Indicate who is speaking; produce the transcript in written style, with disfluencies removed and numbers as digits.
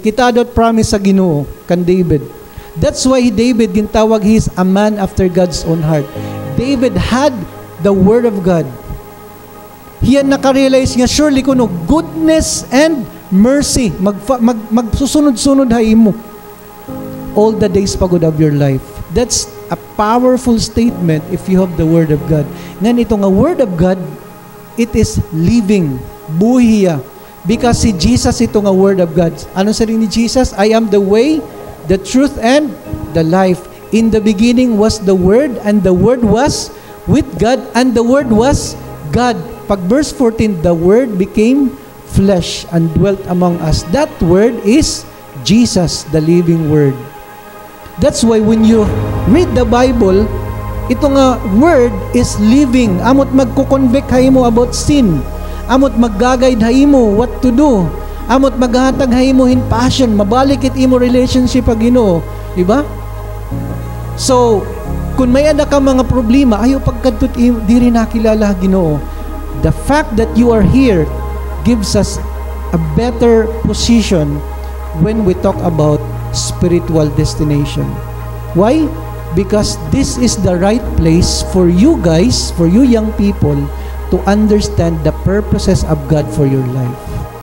Speaker 1: Kita dot promise sa Ginoo kan David. That's why David gintawag he is a man after God's own heart. David had the word of God. Hiyan nakarealize nga surely kuno goodness and mercy magsusunod-sunod hay mo all the days pagod of your life. That's a powerful statement if you have the word of God. Ngan ito nga word of God, it is living, buhiya. Because si Jesus ito nga word of God. Ano sabi ni Jesus? I am the way, the truth, and the life. In the beginning was the Word, and the Word was with God, and the Word was God. Pag verse 14, the Word became flesh and dwelt among us. That Word is Jesus, the living Word. That's why when you read the Bible, ito nga Word is living. Amot magkukonvict hay mo about sin. Amot maggagayad hay mo what to do. Amot maghatag hay mo in passion. Mabalik it imo relationship pag Ginoo. Diba? So, kung may ada ka mga problema, ayaw pagkadtot di rin nakilala Ginoo. The fact that you are here gives us a better position when we talk about spiritual destination. Why? Because this is the right place for you guys, for you young people, to understand the purposes of God for your life.